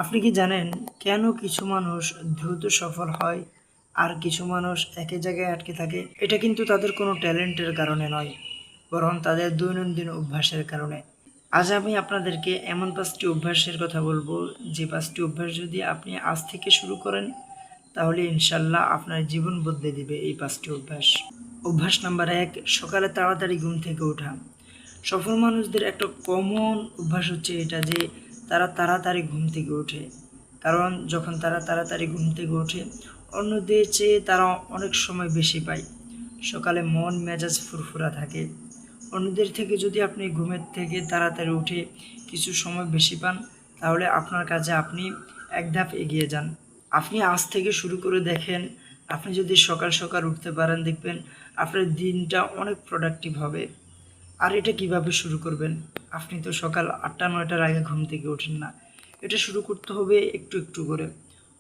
আপনি কি জানেন কেন কিছু মানুষ দ্রুত সফল হয় আর কিছু মানুষ একই জায়গায় আটকে থাকে? এটা কিন্তু তাদের কোনো ট্যালেন্টের কারণে নয়, বরং তাদের দৈনন্দিন অভ্যাসের কারণে। আজ আমি আপনাদেরকে এমন ৫টি অভ্যাসের কথা বলবো, যে ৫টি অভ্যাস যদি আপনি আজ থেকে শুরু করেন তাহলে ইনশাল্লাহ আপনার জীবন বদলে দিবে এই ৫টি অভ্যাস। অভ্যাস নাম্বার ১, সকালে তাড়াতাড়ি ঘুম থেকে ওঠা। সফল মানুষদের একটা কমন অভ্যাস হচ্ছে এটা যে তারা তাড়াতাড়ি ঘুম থেকে ওঠে। কারণ যখন তারা তাড়াতাড়ি ঘুম থেকে ওঠে, অন্যদের চেয়ে তারা অনেক সময় বেশি পায়। সকালে মন মেজাজ ফুরফুরা থাকে। অন্যদের থেকে যদি আপনি ঘুমের থেকে তাড়াতাড়ি উঠে কিছু সময় বেশি পান, তাহলে আপনার কাজে আপনি এক ধাপ এগিয়ে যান। আপনি আজ থেকে শুরু করে দেখেন, আপনি যদি সকাল সকাল উঠতে পারেন, দেখবেন আপনার দিনটা অনেক প্রোডাক্টিভ হবে। আর এটা কিভাবে শুরু করবেন? আপনি তো সকাল ৮টা-৯টার আগে ঘুম থেকে ওঠেন না। এটা শুরু করতে হবে একটু একটু করে।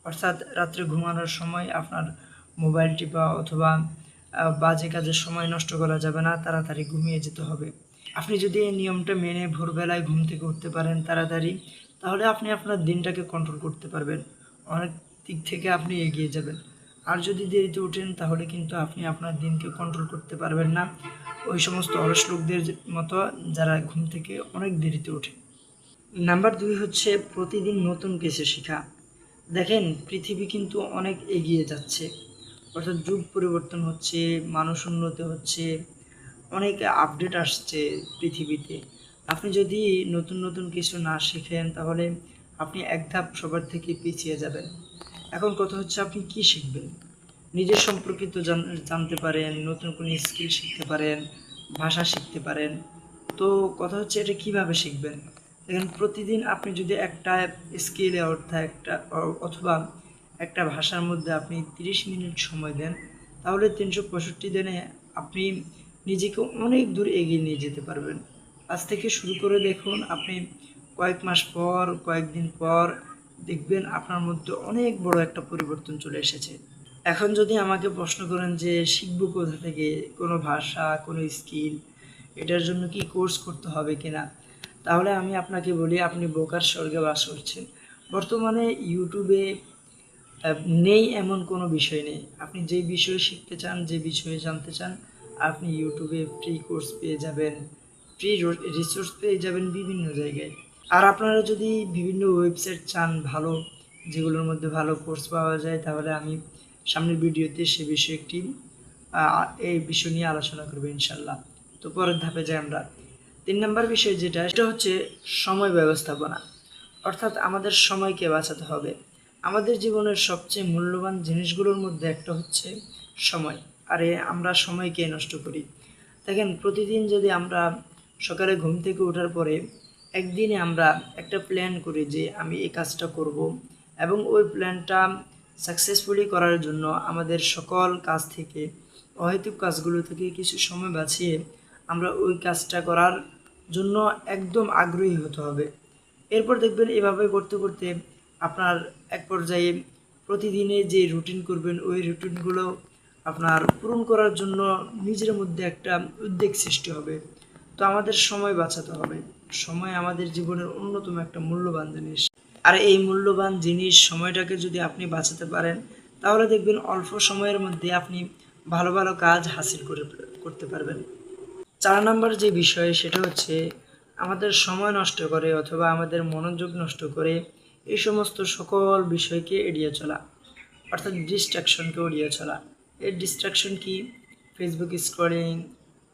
অর্থাৎ রাত্রে ঘুমানোর সময় আপনার মোবাইল টিপা অথবা বাজে কাজে সময় নষ্ট করা যাবে না, তাড়াতাড়ি ঘুমিয়ে যেতে হবে। আপনি যদি এই নিয়মটা মেনে ভোরবেলায় ঘুম থেকে উঠতে পারেন তাড়াতাড়ি, তাহলে আপনি আপনার দিনটাকে কন্ট্রোল করতে পারবেন। অনেক দিক থেকে আপনি এগিয়ে যাবেন। আর যদি দেরিতে ওঠেন তাহলে কিন্তু আপনি আপনার দিনকে কন্ট্রোল করতে পারবেন না, ওই সমস্ত অলস লোকদের মতো যারা ঘুম থেকে অনেক দেরিতে ওঠে। নাম্বার ২ হচ্ছে প্রতিদিন নতুন কিছু শেখা। দেখেন পৃথিবী কিন্তু অনেক এগিয়ে যাচ্ছে, অর্থাৎ যুগ পরিবর্তন হচ্ছে, মানুষ উন্নত হচ্ছে, অনেক আপডেট আসছে পৃথিবীতে। আপনি যদি নতুন নতুন কিছু না শিখেন তাহলে আপনি এক ধাপ সবার থেকে পিছিয়ে যাবেন। এখন কথা হচ্ছে আপনি কি শিখবেন? নিজের সম্পর্কিত জানতে পারেন, নতুন কোনো স্কিল শিখতে পারেন, ভাষা শিখতে পারেন। তো কথা হচ্ছে এটা কিভাবে শিখবেন? দেখেন প্রতিদিন আপনি যদি একটা স্কিলে অর্থাৎ অথবা একটা ভাষার মধ্যে আপনি ৩০ মিনিট সময় দেন, তাহলে ৩৬৫ দিনে আপনি নিজেকে অনেক দূর এগিয়ে নিয়ে যেতে পারবেন। আজ থেকে শুরু করে দেখুন, আপনি কয়েক মাস পর, কয়েকদিন পর দেখবেন আপনার মধ্যে অনেক বড় একটা পরিবর্তন চলে এসেছে। এখন যদি আমাকে প্রশ্ন করেন যে শিখবো কোথা থেকে, কোনো ভাষা, কোনো স্কিল, এটার জন্য কি কোর্স করতে হবে কিনা, তাহলে আমি আপনাকে বলি আপনি বোকার স্বর্গে বাস করছেন। বর্তমানে ইউটিউবে নেই এমন কোনো বিষয় নেই। আপনি যে বিষয়ে শিখতে চান, যে বিষয়ে জানতে চান, আপনি ইউটিউবে ফ্রি কোর্স পেয়ে যাবেন, ফ্রি রিসোর্স পেয়ে যাবেন বিভিন্ন জায়গায়। আর আপনারা যদি বিভিন্ন ওয়েবসাইট চান ভালো, যেগুলোর মধ্যে ভালো কোর্স পাওয়া যায়, তাহলে আমি সামনের ভিডিওতে সে বিষয়ে এই বিষয় নিয়ে আলোচনা করবো ইনশাল্লাহ। তো পরের ধাপে যাই আমরা। ৩ নম্বর বিষয় যেটা, সেটা হচ্ছে সময় ব্যবস্থাপনা। অর্থাৎ আমাদের সময়কে বাঁচাতে হবে। আমাদের জীবনের সবচেয়ে মূল্যবান জিনিসগুলোর মধ্যে একটা হচ্ছে সময়। আরে আমরা সময়কে নষ্ট করি। দেখেন প্রতিদিন যদি আমরা সকালে ঘুম থেকে ওঠার পরে একদিনে আমরা একটা প্ল্যান করি যে আমি এই কাজটা করব, এবং ওই প্ল্যানটা সাকসেসফুলি করার জন্য আমাদের সকল কাজ থেকে, অহেতুক কাজগুলো থেকে কিছু সময় বাঁচিয়ে আমরা ওই কাজটা করার জন্য একদম আগ্রহী হতে হবে। এরপর দেখবেন এভাবে করতে করতে আপনার এক পর্যায়ে প্রতিদিনে যে রুটিন করবেন, ওই রুটিনগুলো আপনার পূরণ করার জন্য নিজের মধ্যে একটা উদ্বেগ সৃষ্টি হবে। তো আমাদের সময় বাঁচাতে হবে। সময় আমাদের জীবনের অন্যতম একটা মূল্যবান জিনিস। আর এই মূল্যবান জিনিস সময়টাকে যদি আপনি বাঁচাতে পারেন, তাহলে দেখবেন অল্প সময়ের মধ্যে আপনি ভালো ভালো কাজ হাসিল করতে পারবেন। ৪ নাম্বার যে বিষয়, সেটা হচ্ছে আমাদের সময় নষ্ট করে অথবা আমাদের মনোযোগ নষ্ট করে এই সমস্ত সকল বিষয়কে এড়িয়ে চলা, অর্থাৎ ডিস্ট্রাকশনকে এড়িয়ে চলা। এর ডিস্ট্রাকশন কি? ফেসবুক স্ক্রলিং,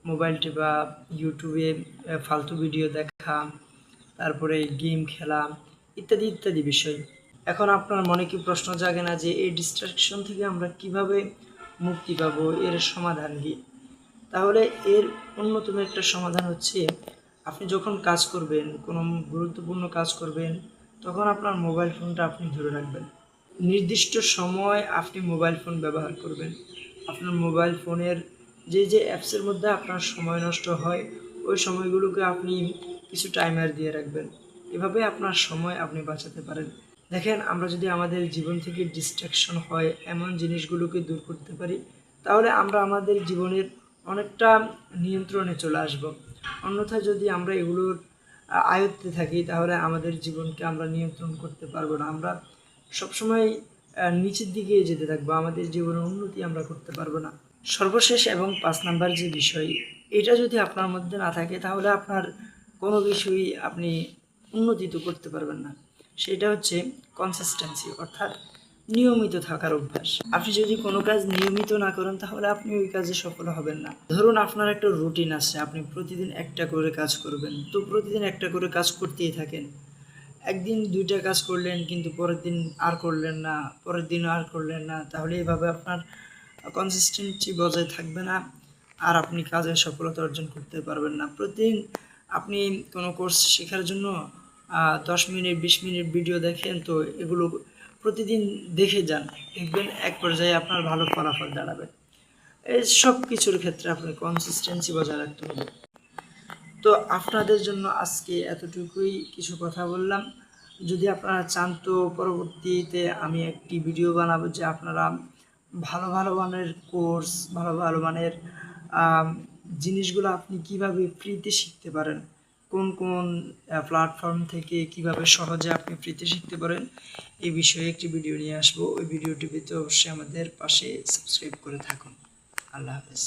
মোবাইল টেপা, ইউটিউবে ফালতু ভিডিও দেখা, তারপরে গেম খেলা, ইত্যাদি ইত্যাদি বিষয়। এখন আপনার মনে কি প্রশ্ন জাগে না যে এই ডিস্ট্রাকশন থেকে আমরা কিভাবে মুক্তি পাবো, এর সমাধান কি? তাহলে এর অন্যতম একটা সমাধান হচ্ছে, আপনি যখন কাজ করবেন, কোনো গুরুত্বপূর্ণ কাজ করবেন, তখন আপনার মোবাইল ফোনটা আপনি ধরে রাখবেন। নির্দিষ্ট সময় আপনি মোবাইল ফোন ব্যবহার করবেন। আপনার মোবাইল ফোনের যে অ্যাপসের মধ্যে আপনার সময় নষ্ট হয়, ওই সময়গুলোকে আপনি কিছু টাইমার দিয়ে রাখবেন। এভাবে আপনার সময় আপনি বাঁচাতে পারেন। দেখেন আমরা যদি আমাদের জীবন থেকে ডিস্ট্রাকশন হয় এমন জিনিসগুলোকে দূর করতে পারি, তাহলে আমরা আমাদের জীবনের অনেকটা নিয়ন্ত্রণে চলে আসব। অন্যথায় যদি আমরা এগুলোর আয়ত্তে থাকি, তাহলে আমাদের জীবনকে আমরা নিয়ন্ত্রণ করতে পারবো না। আমরা সবসময় নিচের দিকে যেতে থাকবো, আমাদের জীবনের উন্নতি আমরা করতে পারবো না। সর্বশেষ এবং 5 নাম্বার যে বিষয়, এটা যদি আপনার মধ্যে না থাকে তাহলে আপনার কোনো কিছুই আপনি উন্নতি তো করতে পারবেন না। সেটা হচ্ছে কনসিস্টেন্সি, অর্থাৎ নিয়মিত থাকার অভ্যাস। আপনি যদি কোনো কাজ নিয়মিত না করেন তাহলে আপনি ওই কাজে সফল হবেন না। ধরুন আপনার একটা রুটিন আছে, আপনি প্রতিদিন একটা করে কাজ করবেন, তো প্রতিদিন একটা করে কাজ করতেই থাকেন। একদিন 2টা কাজ করলেন কিন্তু পরের দিন আর করলেন না, পরের দিন আর করলেন না, তাহলে এভাবে আপনার কনসিস্টেন্সি বজায় থাকবে না, আর আপনি কাজে সফলতা অর্জন করতে পারবেন না। প্রতিদিন আপনি কোনো কোর্স শেখার জন্য 10 মিনিট 20 মিনিট ভিডিও দেখেন, তো এগুলো প্রতিদিন দেখে যান, দেখবেন এক পর্যায়ে আপনার ভালো ফলাফল দাঁড়াবে। এই সব কিছুর ক্ষেত্রে আপনার কনসিস্টেন্সি বজায় রাখতে হবে। তো আপনাদের জন্য আজকে এতটুকুই কিছু কথা বললাম। যদি আপনারা চান তো পরবর্তীতে আমি একটি ভিডিও বানাবো যে আপনারা ভালো ভালো মানের কোর্স, ভালো ভালো মানের জিনিসগুলো আপনি কিভাবে ফ্রিতে শিখতে পারেন, কোন কোন প্ল্যাটফর্ম থেকে কিভাবে সহজে আপনি ফ্রিতে শিখতে পারেন, এই বিষয়ে একটি ভিডিও নিয়ে আসবো। ওই ভিডিওটি পেতে অবশ্যই আমাদের পাশে সাবস্ক্রাইব করে থাকুন। আল্লাহ হাফেজ।